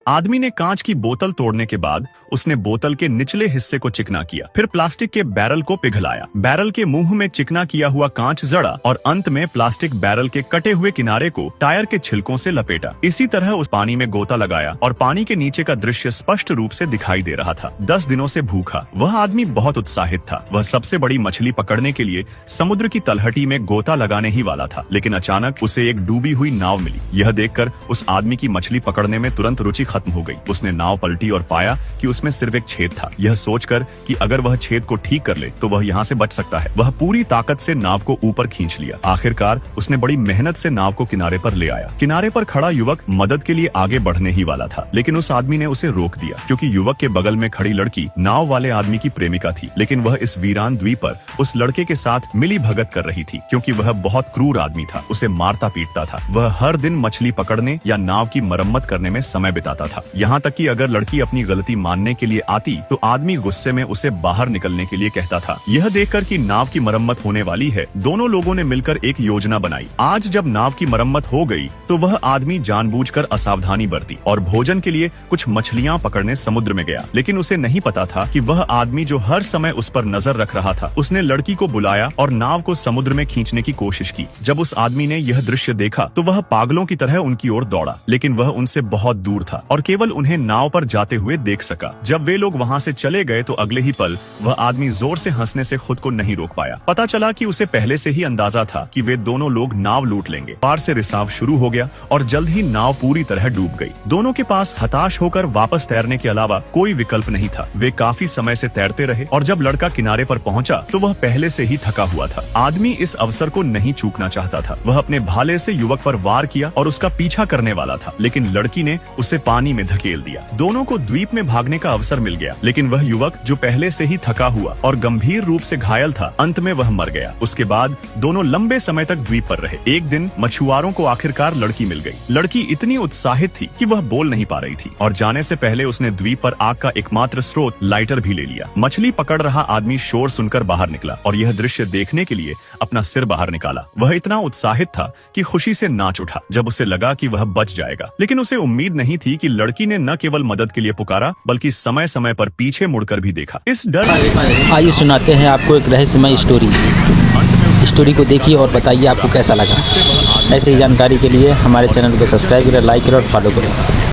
आदमी ने कांच की बोतल तोड़ने के बाद उसने बोतल के निचले हिस्से को चिकना किया, फिर प्लास्टिक के बैरल को पिघलाया। बैरल के मुंह में चिकना किया हुआ कांच जड़ा और अंत में प्लास्टिक बैरल के कटे हुए किनारे को टायर के छिलकों से लपेटा। इसी तरह उस पानी में गोता लगाया और पानी के नीचे का दृश्य स्पष्ट रूप से दिखाई दे रहा था। 10 दिनों से भूखा वह आदमी बहुत उत्साहित था। वह सबसे बड़ी मछली पकड़ने के लिए समुद्र की तलहटी में गोता लगाने ही वाला था, लेकिन अचानक उसे एक डूबी हुई नाव मिली। यह देखकर उस आदमी की मछली पकड़ने में तुरंत रुचि खत्म हो गई। उसने नाव पलटी और पाया कि उसमें सिर्फ एक छेद था। यह सोचकर कि अगर वह छेद को ठीक कर ले तो वह यहाँ से बच सकता है, वह पूरी ताकत से नाव को ऊपर खींच लिया। आखिरकार उसने बड़ी मेहनत से नाव को किनारे पर ले आया। किनारे पर खड़ा युवक मदद के लिए आगे बढ़ने ही वाला था, लेकिन उस आदमी ने उसे रोक दिया, क्योंकि युवक के बगल में खड़ी लड़की नाव वाले आदमी की प्रेमिका थी। लेकिन वह इस वीरान द्वीप पर उस लड़के के साथ मिली भगत कर रही थी, क्योंकि वह बहुत क्रूर आदमी था। उसे मारता पीटता था। वह हर दिन मछली पकड़ने या नाव की मरम्मत करने में समय बिताता था। यहाँ तक कि अगर लड़की अपनी गलती मानने के लिए आती तो आदमी गुस्से में उसे बाहर निकलने के लिए कहता था। यह देखकर कि नाव की मरम्मत होने वाली है, दोनों लोगों ने मिलकर एक योजना बनाई। आज जब नाव की मरम्मत हो गई तो वह आदमी जानबूझकर असावधानी बरती और भोजन के लिए कुछ मछलियां पकड़ने समुद्र में गया। लेकिन उसे नहीं पता था कि वह आदमी जो हर समय उस पर नजर रख रहा था, उसने लड़की को बुलाया और नाव को समुद्र में खींचने की कोशिश की। जब उस आदमी ने यह दृश्य देखा तो वह पागलों की तरह उनकी ओर दौड़ा, लेकिन वह उनसे बहुत दूर था और केवल उन्हें नाव पर जाते हुए देख सका। जब वे लोग वहाँ से चले गए तो अगले ही पल वह आदमी जोर से हंसने से खुद को नहीं रोक पाया। पता चला कि उसे पहले से ही अंदाजा था कि वे दोनों लोग नाव लूट लेंगे। पार से रिसाव शुरू हो गया और जल्द ही नाव पूरी तरह डूब गई। दोनों के पास हताश होकर वापस तैरने के अलावा कोई विकल्प नहीं था। वे काफी समय से तैरते रहे और जब लड़का किनारे पर पहुंचा तो वह पहले से ही थका हुआ था। आदमी इस अवसर को नहीं चूकना चाहता था। वह अपने भाले से युवक पर वार किया और उसका पीछा करने वाला था, लेकिन लड़की ने उसे पानी में धकेल दिया। दोनों को द्वीप में भागने का अवसर मिल गया, लेकिन वह युवक जो पहले से ही थका हुआ और गंभीर रूप से घायल था, अंत में वह मर गया। उसके बाद दोनों लंबे समय तक द्वीप पर रहे। एक दिन मछुआरों को आखिरकार लड़की मिल गई। लड़की इतनी उत्साहित थी कि वह बोल नहीं पा रही थी और जाने से पहले उसने द्वीप पर आग का एकमात्र स्रोत लाइटर भी ले लिया। मछली पकड़ रहा आदमी शोर सुनकर बाहर निकला और यह दृश्य देखने के लिए अपना सिर बाहर निकाला। वह इतना उत्साहित था कि खुशी से नाच उठा जब उसे लगा कि वह बच जाएगा। लेकिन उसे उम्मीद नहीं थी कि लड़की ने न केवल मदद के लिए पुकारा, बल्कि समय समय पर पीछे मुड़कर भी देखा। इस डर से आइए सुनाते हैं आपको एक रहस्यमय स्टोरी को देखिए और बताइए आपको कैसा लगा। ऐसी जानकारी के लिए हमारे चैनल को सब्सक्राइब करें, लाइक करें और फॉलो करें।